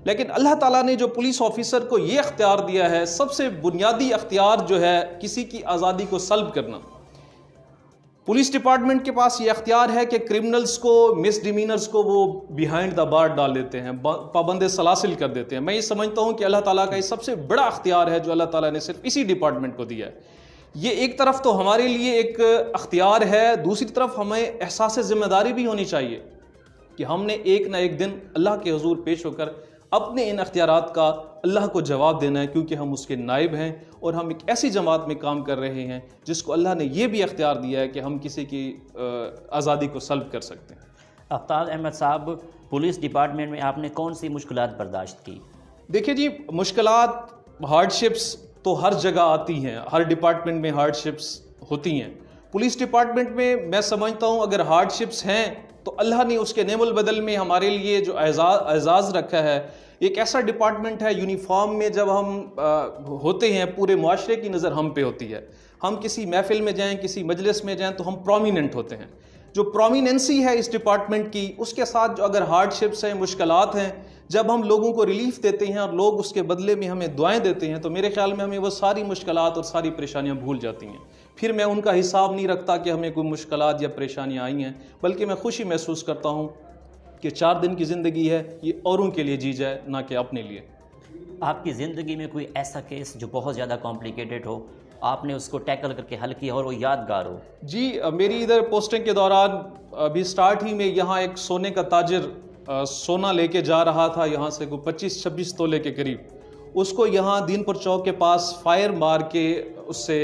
لیکن اللہ تعالیٰ نے جو پولیس آفیسر کو یہ اختیار دیا ہے، سب سے بنیادی اختیار جو ہے کسی کی آزادی کو سلب کرنا، پولیس ڈپارٹمنٹ کے پاس یہ اختیار ہے کہ کرمنلز کو، مس ڈیمینرز کو وہ بیہائنڈ دا بار ڈال دیتے ہیں، پابند سلاسل کر دیتے ہیں۔ میں یہ سمجھتا ہوں کہ اللہ تعالیٰ کا یہ سب سے بڑا اختیار ہے جو اللہ تعالیٰ نے صرف اسی ڈپارٹمنٹ کو دیا ہے۔ یہ ایک طرف تو ہمارے لیے ایک اختیار ہے، دوسری طرف ہمیں احساس ذمہ داری بھی ہونی چاہیے کہ ہم نے ایک نہ ایک دن اللہ کے حضور پیش ہو کر اپنے ان اختیارات کا اللہ کو جواب دینا ہے، کیونکہ ہم اس کے نائب ہیں اور ہم ایک ایسی جماعت میں کام کر رہے ہیں جس کو اللہ نے یہ بھی اختیار دیا ہے کہ ہم کسی کی آزادی کو سلب کر سکتے ہیں۔ آفتاب احمد صاحب، پولیس ڈپارٹمنٹ میں آپ نے کون سی مشکلات برداشت کی؟ دیکھیے جی، مشکلات، ہارڈ شپس تو ہر جگہ آتی ہیں، ہر ڈپارٹمنٹ میں ہارڈ شپس ہوتی ہیں۔ پولیس ڈپارٹمنٹ میں میں سمجھتا ہوں اگر ہارڈ شپس ہیں تو اللہ نے اس کے نعم البدل میں ہمارے لیے جو اعزاز رکھا ہے، ایک ایسا ڈپارٹمنٹ ہے، یونیفارم میں جب ہم ہوتے ہیں پورے معاشرے کی نظر ہم پہ ہوتی ہے۔ ہم کسی محفل میں جائیں، کسی مجلس میں جائیں تو ہم پرومیننٹ ہوتے ہیں۔ جو پرومیننسی ہے اس ڈپارٹمنٹ کی، اس کے ساتھ جو اگر ہارڈ شپس ہیں، مشکلات ہیں، جب ہم لوگوں کو ریلیف دیتے ہیں اور لوگ اس کے بدلے میں ہمیں دعائیں دیتے ہیں تو میرے خیال میں ہمیں وہ ساری مشکلات اور ساری پریشانیاں بھول جاتی ہیں۔ پھر میں ان کا حساب نہیں رکھتا کہ ہمیں کوئی مشکلات یا پریشانیاں آئی ہیں، بلکہ میں خوشی محسوس کرتا ہوں کہ 4 دن کی زندگی ہے، یہ اوروں کے لیے جی جائے، نہ کہ اپنے لیے۔ آپ کی زندگی میں کوئی ایسا کیس جو بہت زیادہ کمپلیکیٹڈ ہو، آپ نے اس کو ٹیکل کر کے حل کیا اور وہ یادگار ہو؟ جی، میری ادھر پوسٹنگ کے دوران ابھی سٹارٹ ہی میں یہاں ایک سونے کا تاجر سونا لے کے جا رہا تھا، یہاں سے کوئی 25-26 تولے کے قریب، اس کو یہاں دین پور چوک کے پاس فائر مار کے اس سے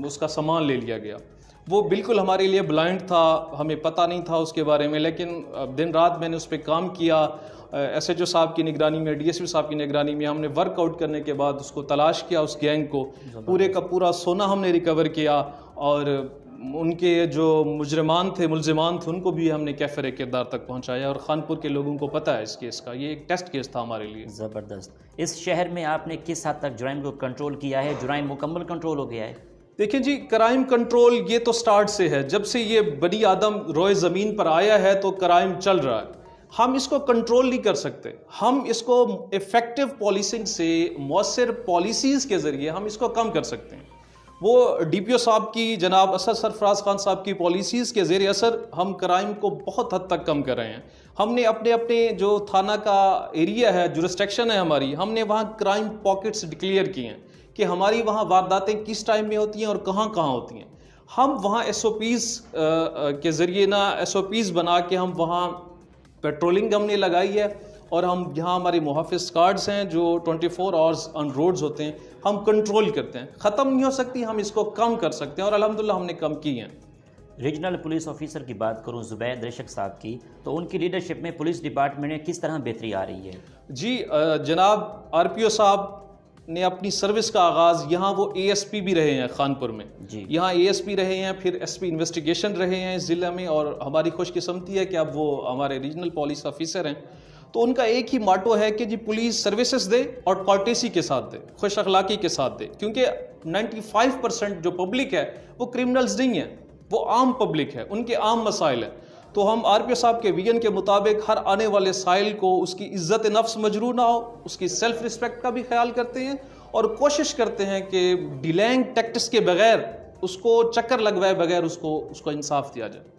اس کا سامان لے لیا گیا۔ وہ بالکل ہمارے لیے بلائنڈ تھا، ہمیں پتہ نہیں تھا اس کے بارے میں، لیکن دن رات میں نے اس پہ کام کیا۔ ایس ایچ او صاحب کی نگرانی میں، ڈی ایس پی صاحب کی نگرانی میں ہم نے ورک آؤٹ کرنے کے بعد اس کو تلاش کیا، اس گینگ کو، پورے کا پورا سونا ہم نے ریکور کیا، اور ان کے جو مجرمان تھے، ملزمان تھے، ان کو بھی ہم نے کیفر کردار تک پہنچایا، اور خانپور کے لوگوں کو پتہ ہے اس کیس کا، یہ ایک ٹیسٹ کیس تھا ہمارے لیے۔ زبردست۔ اس شہر میں آپ نے کس حد تک جرائم کو کنٹرول کیا ہے؟ جرائم مکمل کنٹرول ہو گیا ہے؟ دیکھیں جی، کرائم کنٹرول یہ تو سٹارٹ سے ہے، جب سے یہ بنی آدم روئے زمین پر آیا ہے تو کرائم چل رہا ہے۔ ہم اس کو کنٹرول نہیں کر سکتے، ہم اس کو ایفیکٹو پالیسنگ سے، مؤثر پالیسیز کے ذریعے ہم اس کو کم کر سکتے ہیں۔ وہ ڈی پی او صاحب کی، جناب اسد سرفراز خان صاحب کی پالیسیز کے زیر اثر ہم کرائم کو بہت حد تک کم کر رہے ہیں۔ ہم نے اپنے جو تھانہ کا ایریا ہے، جورسٹیکشن ہے ہماری، ہم نے وہاں کرائم پاکٹس ڈکلیئر کیے ہیں کہ ہماری وہاں وارداتیں کس ٹائم میں ہوتی ہیں اور کہاں کہاں ہوتی ہیں۔ ہم وہاں ایس او پیز کے ذریعے ایس او پیز بنا کے ہم وہاں پیٹرولنگ ہم نے لگائی ہے، اور ہم یہاں ہمارے محافظ کارڈز ہیں جو 24 آورز آن روڈز ہوتے ہیں، ہم کنٹرول کرتے ہیں۔ ختم نہیں ہو سکتی، ہم اس کو کم کر سکتے ہیں، اور الحمدللہ ہم نے کم کی ہیں۔ ریجنل پولیس آفیسر کی بات کروں زبید رشک صاحب کی، تو ان کی لیڈرشپ میں پولیس ڈپارٹمنٹ میں کس طرح بہتری آ رہی ہے؟ جی، جناب آر پی او صاحب نے اپنی سروس کا آغاز، یہاں وہ اے ایس پی بھی رہے ہیں خانپور میں، جی، یہاں اے ایس پی رہے ہیں، پھر ایس پی انویسٹیگیشن رہے ہیں اس ضلع میں، اور ہماری خوش قسمتی ہے کہ اب وہ ہمارے ریجنل پولیس آفیسر ہیں۔ تو ان کا ایک ہی ماٹو ہے کہ جی پولیس سروسز دے اور کارٹیسی کے ساتھ دے، خوش اخلاقی کے ساتھ دے، کیونکہ 95% جو پبلک ہے وہ کرمنلز نہیں ہیں، وہ عام پبلک ہے، ان کے عام مسائل ہیں۔ تو ہم آر پی او صاحب کے ویژن کے مطابق ہر آنے والے سائل کو اس کی عزت نفس مجروح نہ ہو، اس کی سیلف رسپیکٹ کا بھی خیال کرتے ہیں، اور کوشش کرتے ہیں کہ ڈیلینگ ٹیکٹس کے بغیر، اس کو چکر لگوائے بغیر اس کو انصاف دیا جائے۔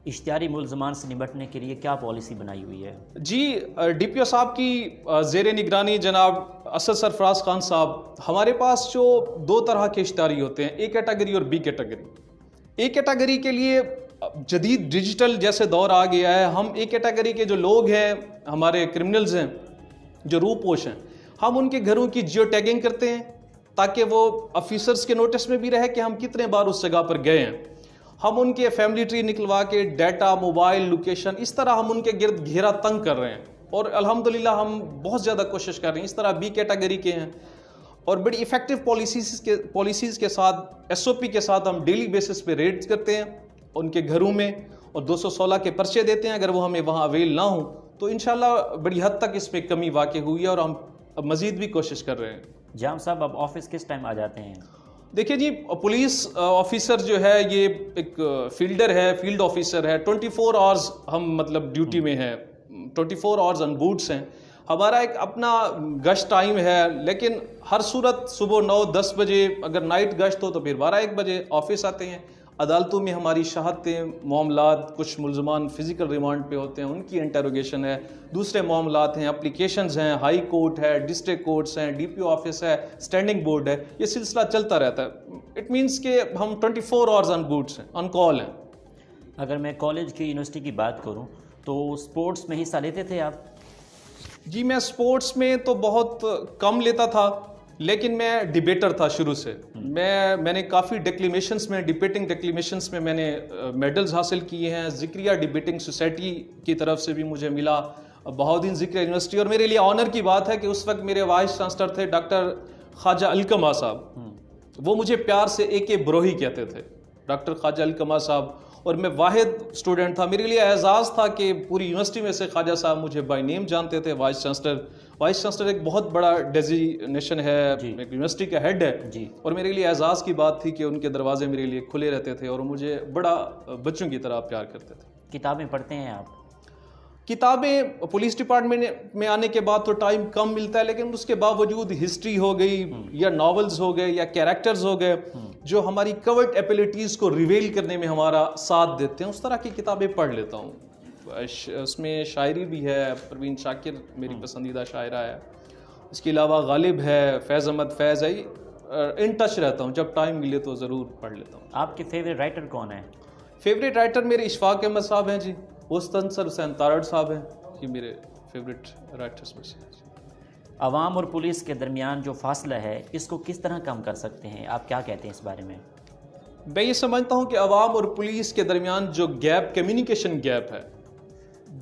اشتہاری ملزمان سے نمٹنے کے لیے کیا پالیسی بنائی ہوئی ہے؟ جی، ڈی پی او صاحب کی زیر نگرانی جناب اسد سرفراز خان صاحب، ہمارے پاس جو 2 طرح کے اشتہاری ہوتے ہیں، اے کیٹیگری اور بی کیٹیگری۔ اے کیٹیگری کے لیے جدید ڈیجیٹل جیسے دور آ گیا ہے، ہم اے کیٹیگری کے جو لوگ ہیں، ہمارے کرمنلز ہیں، جو روپوش ہیں، ہم ان کے گھروں کی جیو ٹیگنگ کرتے ہیں تاکہ وہ آفیسرز کے نوٹس میں بھی رہے کہ ہم کتنے بار اس جگہ پر گئے ہیں۔ ہم ان کے فیملی ٹری نکلوا کے ڈیٹا، موبائل لوکیشن، اس طرح ہم ان کے گرد گھیرا تنگ کر رہے ہیں، اور الحمدللہ ہم بہت زیادہ کوشش کر رہے ہیں۔ اس طرح بی کیٹیگری کے ہیں، اور بڑی ایفیکٹو پالیسیز کے ساتھ، ایس او پی کے ساتھ ہم ڈیلی بیسس پہ ریڈز کرتے ہیں ان کے گھروں میں، اور 216 کے پرچے دیتے ہیں اگر وہ ہمیں وہاں اویل نہ ہوں۔ تو انشاءاللہ بڑی حد تک اس میں کمی واقع ہوئی ہے، اور ہم اب مزید بھی کوشش کر رہے ہیں۔ جام صاحب، اب آفس کس ٹائم آ جاتے ہیں؟ دیکھیں جی، پولیس آفیسر جو ہے یہ ایک فیلڈر ہے، فیلڈ آفیسر ہے، 24 آورز ہم مطلب ڈیوٹی میں ہیں، 24 آورز آن بوٹس ہیں۔ ہمارا ایک اپنا گشت ٹائم ہے، لیکن ہر صورت صبح 9-10 بجے، اگر نائٹ گشت ہو تو پھر 12-1 بجے آفس آتے ہیں۔ عدالتوں میں ہماری شہادتیں، معاملات، کچھ ملزمان فزیکل ریمانڈ پہ ہوتے ہیں، ان کی انٹروگیشن ہے، دوسرے معاملات ہیں، اپلیکیشنز ہیں، ہائی کورٹ ہے، ڈسٹرکٹ کورٹس ہیں، ڈی پی او آفس ہے، اسٹینڈنگ بورڈ ہے، یہ سلسلہ چلتا رہتا ہے۔ اٹ مینس کہ ہم 24 آورز آن بوٹس ہیں، آن کال ہیں۔ اگر میں کالج کی یونیورسٹی کی بات کروں تو اسپورٹس میں حصہ لیتے تھے آپ؟ جی میں سپورٹس میں تو بہت کم لیتا تھا، لیکن میں ڈیبیٹر تھا شروع سے۔ میں نے کافی ڈیکلیمیشنز میں، ڈیبیٹنگ ڈیکلیمیشنز میں میں نے میڈلز حاصل کیے ہیں۔ ذکریہ ڈیبیٹنگ سوسائٹی کی طرف سے بھی مجھے ملا، بہاؤالدین ذکریہ یونیورسٹی، اور میرے لیے آنر کی بات ہے کہ اس وقت میرے وائس چانسلر تھے ڈاکٹر خواجہ القمہ صاحب، وہ مجھے پیار سے اے کے بروہی کہتے تھے، ڈاکٹر خواجہ القمہ صاحب، اور میں واحد اسٹوڈنٹ تھا۔ میرے لیے اعزاز تھا کہ پوری یونیورسٹی میں سے خواجہ صاحب مجھے بائی نیم جانتے تھے۔ وائس چانسلر ایک بہت بڑا ڈیزیگنیشن ہے، ایک یونیورسٹی کا ہیڈ ہے، اور میرے لیے اعزاز کی بات تھی کہ ان کے دروازے میرے لیے کھلے رہتے تھے اور مجھے بڑا بچوں کی طرح پیار کرتے تھے۔ کتابیں پڑھتے ہیں آپ؟ کتابیں پولیس ڈپارٹمنٹ میں آنے کے بعد تو ٹائم کم ملتا ہے، لیکن اس کے باوجود ہسٹری ہو گئی یا ناولز ہو گئے یا کیریکٹرز ہو گئے جو ہماری کورٹ ایبیلٹیز کو ریویل کرنے میں ہمارا ساتھ دیتے ہیں، اس طرح کی کتابیں پڑھ لیتا ہوں۔ اس میں شاعری بھی ہے، پروین شاکر میری پسندیدہ شاعرہ ہے، اس کے علاوہ غالب ہے، فیض احمد فیض ہے، ان ٹچ رہتا ہوں، جب ٹائم ملے تو ضرور پڑھ لیتا ہوں۔ آپ کے فیوریٹ رائٹر کون ہیں؟ فیوریٹ رائٹر میرے اشفاق احمد صاحب ہیں جی، مستنصر حسین تارڑ صاحب ہیں، یہ میرے فیوریٹ رائٹرز میں سے ہیں۔ عوام اور پولیس کے درمیان جو فاصلہ ہے اس کو کس طرح کم کر سکتے ہیں؟ آپ کیا کہتے ہیں اس بارے میں؟ میں یہ سمجھتا ہوں کہ عوام اور پولیس کے درمیان جو گیپ، کمیونیکیشن گیپ ہے،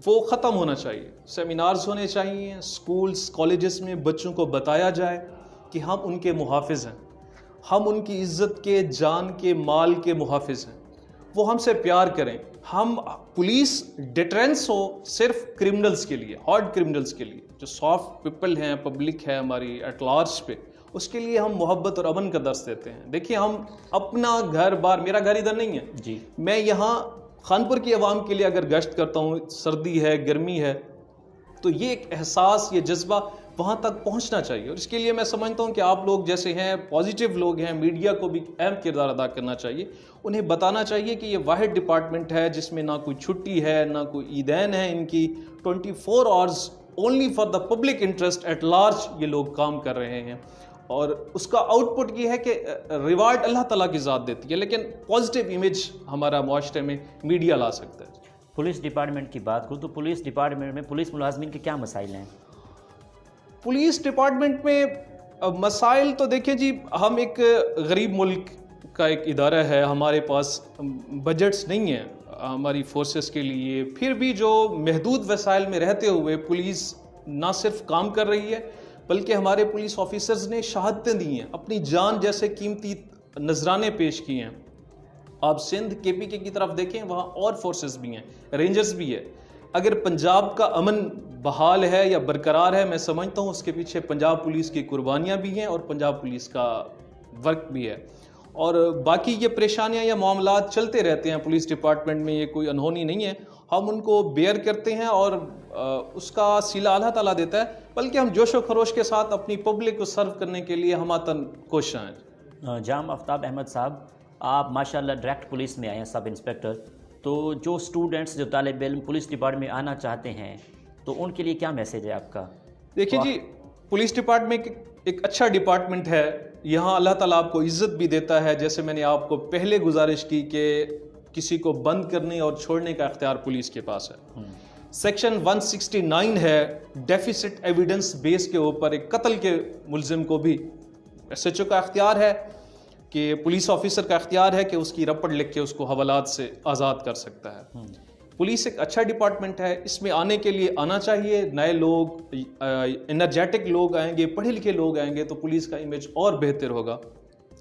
وہ ختم ہونا چاہیے۔ سیمینارز ہونے چاہیے، سکولز، کالجز میں بچوں کو بتایا جائے کہ ہم ان کے محافظ ہیں، ہم ان کی عزت کے، جان کے، مال کے محافظ ہیں، وہ ہم سے پیار کریں۔ ہم پولیس ڈیٹرنس ہو صرف کرمنلز کے لیے، ہارڈ کرمنلز کے لیے، جو سافٹ پیپل ہیں، پبلک ہے ہماری ایٹ لارج پہ، اس کے لیے ہم محبت اور امن کا درس دیتے ہیں۔ دیکھیے ہم اپنا گھر بار، میرا گھر ادھر نہیں ہے جی، میں یہاں خانپور کی عوام کے لیے اگر گشت کرتا ہوں، سردی ہے، گرمی ہے، تو یہ ایک احساس، یہ جذبہ وہاں تک پہنچنا چاہیے، اور اس کے لیے میں سمجھتا ہوں کہ آپ لوگ جیسے ہیں، پازیٹیو لوگ ہیں، میڈیا کو بھی اہم کردار ادا کرنا چاہیے، انہیں بتانا چاہیے کہ یہ واحد ڈپارٹمنٹ ہے جس میں نہ کوئی چھٹی ہے، نہ کوئی عیدین ہے، ان کی 24 hours only for the public interest at large یہ لوگ کام کر رہے ہیں، اور اس کا آؤٹ پٹ یہ ہے کہ ریوارڈ اللہ تعالیٰ کی ذات دیتی ہے، لیکن پازیٹیو امیج ہمارا معاشرے میں میڈیا لا سکتا ہے۔ پولیس ڈپارٹمنٹ کی بات کروں تو پولیس ڈپارٹمنٹ میں پولیس ملازمین کے کیا مسائل ہیں؟ پولیس ڈپارٹمنٹ میں مسائل تو دیکھیں جی، ہم ایک غریب ملک کا ایک ادارہ ہے، ہمارے پاس بجٹس نہیں ہیں ہماری فورسز کے لیے، پھر بھی جو محدود وسائل میں رہتے ہوئے پولیس نہ صرف کام کر رہی ہے، بلکہ ہمارے پولیس آفیسرز نے شہادتیں دی ہیں، اپنی جان جیسے قیمتی نذرانے پیش کیے ہیں۔ آپ سندھ کے پی کے کی طرف دیکھیں، وہاں اور فورسز بھی ہیں، رینجرز بھی ہے۔ اگر پنجاب کا امن بحال ہے یا برقرار ہے، میں سمجھتا ہوں اس کے پیچھے پنجاب پولیس کی قربانیاں بھی ہیں اور پنجاب پولیس کا ورک بھی ہے، اور باقی یہ پریشانیاں یا معاملات چلتے رہتے ہیں پولیس ڈپارٹمنٹ میں، یہ کوئی انہونی نہیں ہے، ہم ان کو بیئر کرتے ہیں اور اس کا صلہ اللہ تعالیٰ دیتا ہے، بلکہ ہم جوش و خروش کے ساتھ اپنی پبلک کو سرو کرنے کے لیے ہماتن کوشاں ہیں۔ جام آفتاب احمد صاحب، آپ ماشاءاللہ ڈائریکٹ پولیس میں آئے ہیں، سب انسپیکٹر، تو جو اسٹوڈنٹس، جو طالب علم پولیس ڈپارٹمنٹ میں آنا چاہتے ہیں تو ان کے لیے کیا میسیج ہے آپ کا؟ دیکھیں جی، پولیس ڈپارٹمنٹ ایک اچھا ڈپارٹمنٹ ہے، یہاں اللہ تعالیٰ آپ کو عزت بھی دیتا ہے، جیسے میں نے آپ کو پہلے گزارش کی کہ کسی کو بند کرنے اور چھوڑنے کا اختیار پولیس کے پاس ہے۔ سیکشن 169 ہے، ڈیفیسٹ ایویڈنس بیس کے اوپر ایک قتل کے ملزم کو بھی ایس ایچ او کا اختیار ہے، کہ پولیس آفیسر کا اختیار ہے کہ اس کی رپٹ لکھ کے اس کو حوالات سے آزاد کر سکتا ہے۔ پولیس ایک اچھا ڈپارٹمنٹ ہے، اس میں آنے کے لیے آنا چاہیے، نئے لوگ، انرجیٹک لوگ آئیں گے، پڑھے لکھے لوگ آئیں گے تو پولیس کا امیج اور بہتر ہوگا،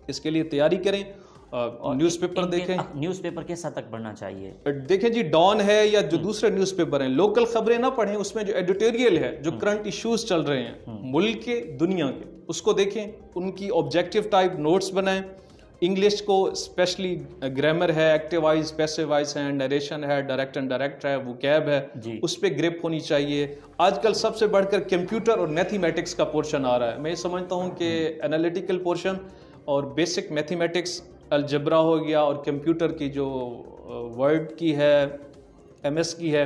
اس کے لیے تیاری کریں۔ نیوز پیپر دیکھیں، نیوز پیپر کس حد تک پڑھنا چاہیے؟ دیکھیں جی، ڈان ہے یا جو دوسرے نیوز پیپر ہیں، لوکل خبریں نہ پڑھیں، اس میں جو ایڈیٹوریل ہے، جو کرنٹ ایشوز چل رہے ہیں ملک کے، دنیا کے، اس کو دیکھیں، ان کی آبجیکٹیو ٹائپ نوٹس بنائیں، انگلش کو اسپیشلی گرامر ہے، ایکٹیو وائز، پیسو وائز ہے، نریشن ہے، ڈائریکٹ اینڈ ڈائریکٹ ہے، ووکیب ہے، اس پہ گرپ ہونی چاہیے. آج کل سب سے بڑھ کر کمپیوٹر اور میتھمیٹکس کا پورشن آ رہا ہے. میں یہ سمجھتا ہوں کہ انالیٹیکل پورشن اور بیسک میتھمیٹکس، الجبرا ہو گیا، اور کمپیوٹر کی جو ورڈ کی ہے، ایم ایس کی ہے،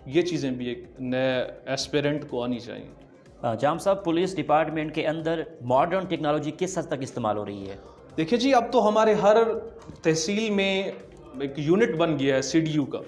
یہ چیزیں بھی ایک نئے ایسپیرنٹ کو آنی چاہیے. جام صاحب، پولیس ڈپارٹمنٹ کے اندر ماڈرن ٹیکنالوجی کس حد تک استعمال ہو رہی ہے؟ دیکھیے جی، اب تو ہمارے ہر تحصیل میں ایک یونٹ بن گیا ہے CDU کا،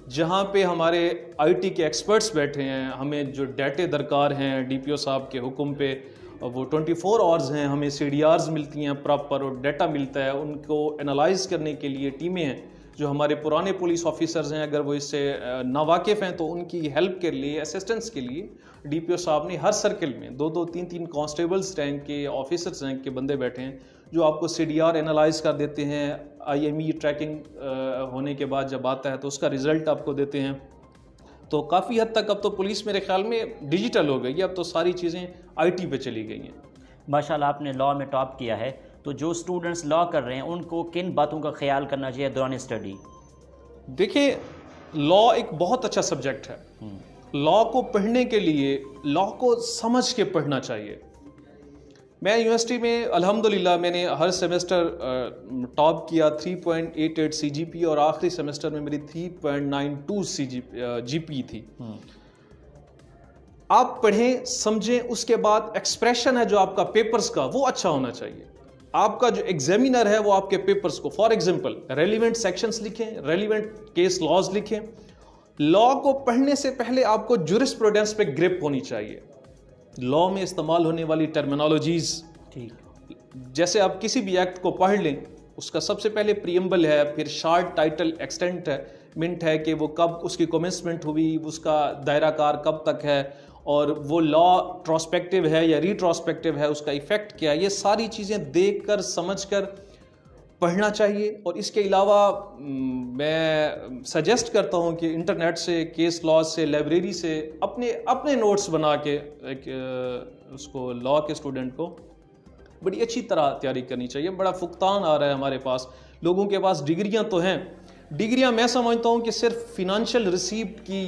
جہاں پہ ہمارے IT کے ایکسپرٹس بیٹھے ہیں. ہمیں جو ڈیٹے درکار ہیں DPO صاحب کے حکم پہ، وہ 24 آورز ہیں، ہمیں CDRs ملتی ہیں پراپر، اور ڈیٹا ملتا ہے. ان کو انالائز کرنے کے لیے ٹیمیں ہیں. جو ہمارے پرانے پولیس آفیسرز ہیں، اگر وہ اس سے ناواقف ہیں تو ان کی ہیلپ کے لیے، اسسٹنس کے لیے DPO صاحب نے ہر سرکل میں 2-2 3-3 کانسٹیبلز رینک کے، آفیسرز رینک کے بندے بیٹھے ہیں، جو آپ کو CDR انالائز کر دیتے ہیں. IME ٹریکنگ ہونے کے بعد جب آتا ہے تو اس کا رزلٹ آپ کو دیتے ہیں. تو کافی حد تک اب تو پولیس میرے خیال میں ڈیجیٹل ہو گئی ہے. اب تو ساری چیزیں IT پہ چلی گئی ہیں. ماشاءاللہ آپ نے لاء میں ٹاپ کیا ہے، تو جو اسٹوڈنٹس لاء کر رہے ہیں ان کو کن باتوں کا خیال کرنا چاہیے دوران اسٹڈی؟ دیکھیں، لاء ایک بہت اچھا سبجیکٹ ہے. لاء کو پڑھنے کے لیے لاء کو سمجھ کے پڑھنا چاہیے. میں یونیورسٹی میں الحمدللہ میں نے ہر سیمسٹر ٹاپ کیا، 3.88 CGP، اور آخری سیمسٹر میں میری 3.92 GP تھی. آپ پڑھیں، سمجھیں، اس کے بعد ایکسپریشن ہے جو آپ کا پیپرز کا، وہ اچھا ہونا چاہیے. آپ کا جو ایگزامینر ہے وہ آپ کے پیپرز کو، فار ایگزامپل ریلیونٹ سیکشنز لکھیں، ریلیونٹ کیس لاز لکھیں. لاء کو پڑھنے سے پہلے آپ کو جورسپروڈنس پہ گرپ ہونی چاہیے. لاء میں استعمال ہونے والی ٹرمینالوجیز، جیسے آپ کسی بھی ایکٹ کو پڑھ لیں، اس کا سب سے پہلے پریمبل ہے، پھر شارٹ ٹائٹل ایکسٹینٹ ہے، منٹ ہے کہ وہ کب اس کی کومنسمنٹ ہوئی، اس کا دائرہ کار کب تک ہے، اور وہ لاء ٹراسپیکٹیو ہے یا ریٹراسپیکٹیو ہے، اس کا ایفیکٹ کیا ہے. یہ ساری چیزیں دیکھ کر سمجھ کر پڑھنا چاہیے. اور اس کے علاوہ میں سجیسٹ کرتا ہوں کہ انٹرنیٹ سے، کیس لاء سے، لائبریری سے اپنے نوٹس بنا کے ایک اس کو لاء کے اسٹوڈنٹ کو بڑی اچھی طرح تیاری کرنی چاہیے. بڑا فقدان آ رہا ہے ہمارے پاس. لوگوں کے پاس ڈگریاں تو ہیں، ڈگریاں میں سمجھتا ہوں کہ صرف فائنینشیل ریسیپٹ کی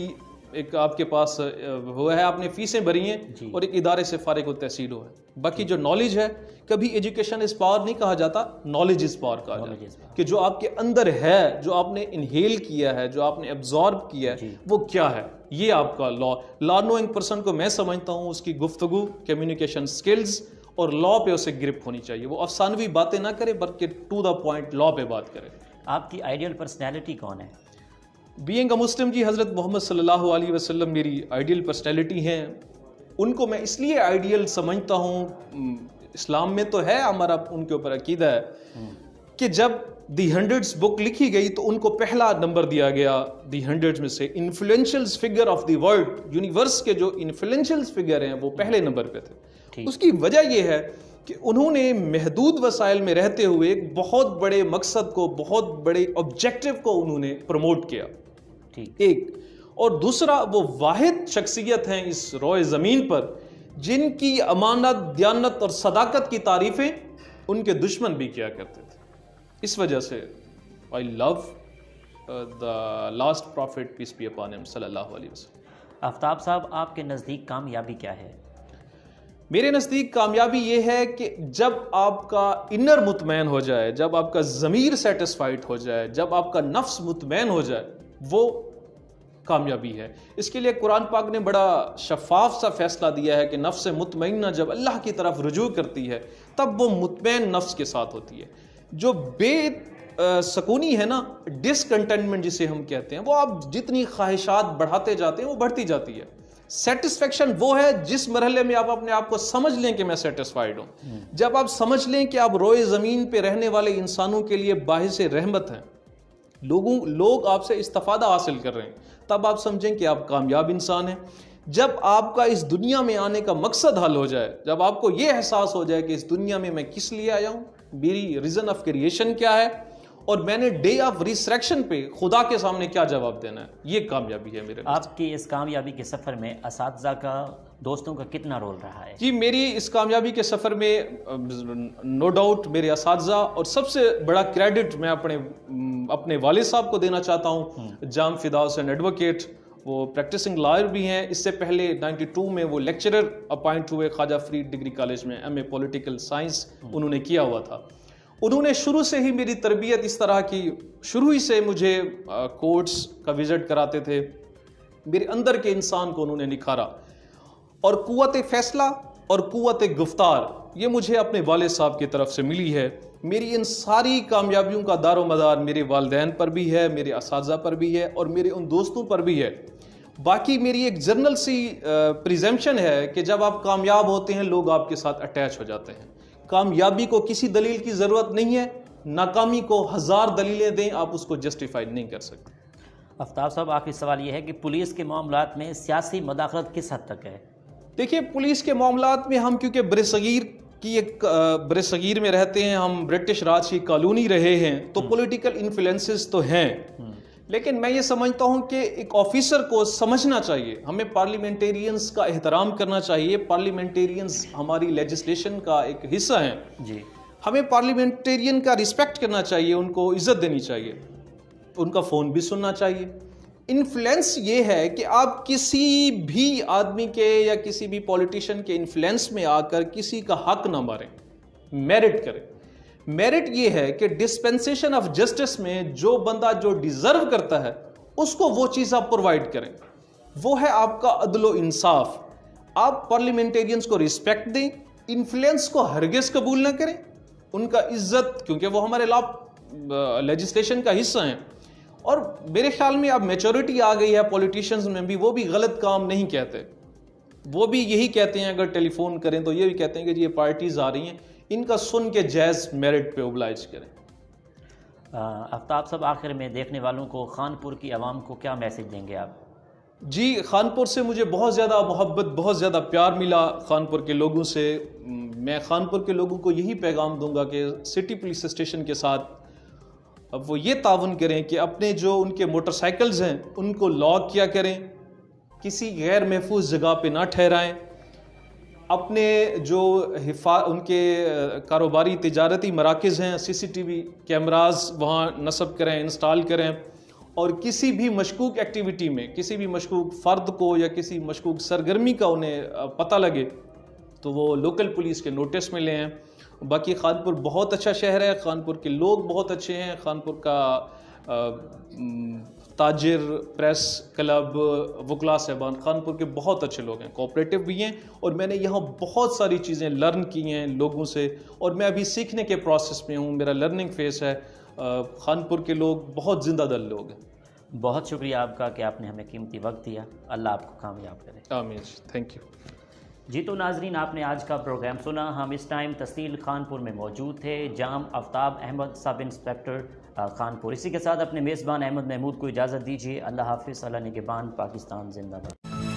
ایک آپ کے پاس ہوا ہے، آپ نے فیسیں بھری ہیں اور ایک ادارے سے فارغ التحصیل ہوا ہے. باقی جو نالج ہے، کبھی ایجوکیشن از پاور نہیں کہا جاتا، نالج از پاور کہا جاتا ہے. کہ جو آپ کے اندر ہے، جو آپ نے انہیل کیا ہے، جو آپ نے ایبزارب کیا ہے، وہ کیا ہے، یہ آپ کا لا نوئنگ پرسن کو میں سمجھتا ہوں اس کی گفتگو، کمیونیکیشن سکلز اور لاء پہ اسے گرپ ہونی چاہیے. وہ افسانوی باتیں نہ کرے بلکہ ٹو دا پوائنٹ لاء پہ بات کرے. آپ کی آئیڈیل پرسنالٹی کون ہے؟ بینگ اے مسلم، جی حضرت محمد صلی اللہ علیہ وسلم میری آئیڈیل پرسنالٹی ہیں. ان کو میں اس لیے آئیڈیل سمجھتا ہوں، اسلام میں تو ہے ہمارا ان کے اوپر عقیدہ ہے کہ جب دی ہنڈریڈز بک لکھی گئی تو ان کو پہلا نمبر دیا گیا دی ہنڈریڈز میں سے. Influential figure of the world, universe کے جو انفلوئنشل فگر ہیں وہ پہلے نمبر پہ تھے. اس کی وجہ یہ ہے کہ انہوں نے محدود وسائل میں رہتے ہوئے ایک بہت بڑے مقصد کو، بہت بڑے آبجیکٹو کو انہوں نے پروموٹ کیا. ایک اور دوسرا، وہ واحد شخصیت ہیں اس روئے زمین پر جن کی امانت، دیانت اور صداقت کی تعریفیں ان کے دشمن بھی کیا کرتے تھے. اس وجہ سے I love the last prophet peace be upon him صلی اللہ علیہ وسلم. آفتاب صاحب، آپ کے نزدیک کامیابی کیا ہے؟ میرے نزدیک کامیابی یہ ہے کہ جب آپ کا انر مطمئن ہو جائے، جب آپ کا ضمیر سیٹسفائیڈ ہو جائے، جب آپ کا نفس مطمئن ہو جائے، وہ کامیابی ہے. اس کے لیے قرآن پاک نے بڑا شفاف سا فیصلہ دیا ہے کہ نفس مطمئنہ جب اللہ کی طرف رجوع کرتی ہے تب وہ مطمئن نفس کے ساتھ ہوتی ہے. جو بے سکونی ہے نا، ڈسکنٹینٹمنٹ جسے ہم کہتے ہیں، وہ آپ جتنی خواہشات بڑھاتے جاتے ہیں وہ بڑھتی جاتی ہے. سیٹسفیکشن وہ ہے جس مرحلے میں آپ اپنے آپ کو سمجھ لیں کہ میں سیٹسفائیڈ ہوں. جب آپ سمجھ لیں کہ آپ روئے زمین پہ رہنے والے انسانوں کے لیے باعث رحمت ہیں، لوگ آپ سے استفادہ حاصل کر رہے ہیں، تب آپ سمجھیں کہ آپ کامیاب انسان ہیں. جب آپ کا اس دنیا میں آنے کا مقصد حل ہو جائے، جب آپ کو یہ احساس ہو جائے کہ اس دنیا میں کس لیے آیا ہوں، میری ریزن آف کریشن کیا ہے، اور میں نے ڈے آف ریسریکشن پہ خدا کے سامنے کیا جواب دینا ہے. یہ کامیابی ہے میرے لیے. آپ کی اس کامیابی کے سفر میں اساتذہ کا، دوستوں کا کتنا رول رہا ہے؟ جی میری اس کامیابی کے سفر میں نو ڈاؤٹ میرے اساتذہ، اور سب سے بڑا کریڈٹ میں اپنے والد صاحب کو دینا چاہتا ہوں. جام فدا حسین ایڈوکیٹ، وہ پریکٹسنگ لائر بھی ہیں. اس سے پہلے 92 میں وہ لیکچرر اپائنٹ ہوئے خواجہ فرید ڈگری کالج میں، ایم اے پولیٹیکل سائنس انہوں نے کیا ہوا تھا. انہوں نے شروع سے ہی میری تربیت اس طرح کی، شروع ہی سے مجھے کورٹس کا وزٹ کراتے تھے. میرے اندر کے انسان کو انہوں نے نکھارا، اور قوت فیصلہ اور قوت گفتار یہ مجھے اپنے والد صاحب کی طرف سے ملی ہے. میری ان ساری کامیابیوں کا دار و مدار میرے والدین پر بھی ہے، میرے اساتذہ پر بھی ہے، اور میرے ان دوستوں پر بھی ہے. باقی میری ایک جنرل سی پریزمپشن ہے کہ جب آپ کامیاب ہوتے ہیں لوگ آپ کے ساتھ اٹیچ ہو جاتے ہیں. کامیابی کو کسی دلیل کی ضرورت نہیں ہے، ناکامی کو 1000 دلیلیں دیں آپ اس کو جسٹیفائی نہیں کر سکتے. آفتاب صاحب، آخری سوال یہ ہے کہ پولیس کے معاملات میں سیاسی مداخلت کس حد تک ہے؟ دیکھیے پولیس کے معاملات میں ہم کیونکہ برصغیر میں رہتے ہیں، ہم برٹش راج کی کالونی رہے ہیں، تو پولیٹیکل انفلوئنسز تو ہیں. لیکن میں یہ سمجھتا ہوں کہ ایک آفیسر کو سمجھنا چاہیے، ہمیں پارلیمنٹیرینز کا احترام کرنا چاہیے. پارلیمنٹیرینز ہماری لیجسلیشن کا ایک حصہ ہیں. جی، ہمیں پارلیمنٹیرین کا ریسپیکٹ کرنا چاہیے، ان کو عزت دینی چاہیے، ان کا فون بھی سننا چاہیے. انفلوئنس یہ ہے کہ آپ کسی بھی آدمی کے یا کسی بھی پولیٹیشین کے انفلوئنس میں آ کر کسی کا حق نہ ماریں، میرٹ کریں. میرٹ یہ ہے کہ ڈسپینسیشن آف جسٹس میں جو بندہ جو ڈیزرو کرتا ہے اس کو وہ چیز آپ پرووائڈ کریں. وہ ہے آپ کا عدل و انصاف. آپ پارلیمنٹیرینز کو ریسپیکٹ دیں، انفلوئنس کو ہرگز قبول نہ کریں، ان کا عزت، کیونکہ وہ ہمارے لیجسلیشن کا حصہ ہیں. اور میرے خیال میں اب میچورٹی آ گئی ہے پولیٹیشنز میں بھی، وہ بھی غلط کام نہیں کہتے. وہ بھی یہی کہتے ہیں، اگر ٹیلی فون کریں تو یہ بھی کہتے ہیں کہ جی یہ پارٹیز آ رہی ہیں، ان کا سن کے جائز میرٹ پہ اوبلائج کریں. آفتاب صاحب، آخر میں دیکھنے والوں کو، خانپور کی عوام کو کیا میسج دیں گے آپ؟ جی خانپور سے مجھے بہت زیادہ محبت، بہت زیادہ پیار ملا خانپور کے لوگوں سے. میں خانپور کے لوگوں کو یہی پیغام دوں گا کہ سٹی پولیس اسٹیشن کے ساتھ اب وہ یہ تعاون کریں کہ اپنے جو ان کے موٹر سائیکلز ہیں ان کو لاک کیا کریں، کسی غیر محفوظ جگہ پہ نہ ٹھہرائیں. اپنے جو ان کے کاروباری تجارتی مراکز ہیں CCTV کیمراز وہاں نصب کریں، انسٹال کریں. اور کسی بھی مشکوک ایکٹیویٹی میں کسی بھی مشکوک فرد کو یا کسی مشکوک سرگرمی کا انہیں پتہ لگے تو وہ لوکل پولیس کے نوٹس میں لیں. باقی خانپور بہت اچھا شہر ہے، خانپور کے لوگ بہت اچھے ہیں، خانپور کا تاجر، پریس کلب، وکلا صاحبان خانپور کے بہت اچھے لوگ ہیں، کوآپریٹو بھی ہیں. اور میں نے یہاں بہت ساری چیزیں لرن کی ہیں لوگوں سے، اور میں ابھی سیکھنے کے پروسیس میں ہوں، میرا لرننگ فیس ہے. خانپور کے لوگ بہت زندہ دل لوگ ہیں. بہت شکریہ آپ کا کہ آپ نے ہمیں قیمتی وقت دیا. اللہ آپ کو کامیاب کرے. آمین. Thank you. جی تو ناظرین، آپ نے آج کا پروگرام سنا. ہم اس ٹائم تحصیل خانپور میں موجود تھے. جام آفتاب احمد، سب انسپیکٹر خانپور. اسی کے ساتھ اپنے میزبان احمد محمود کو اجازت دیجیے. اللہ حافظ. اللہ نگہبان. پاکستان زندہ باد.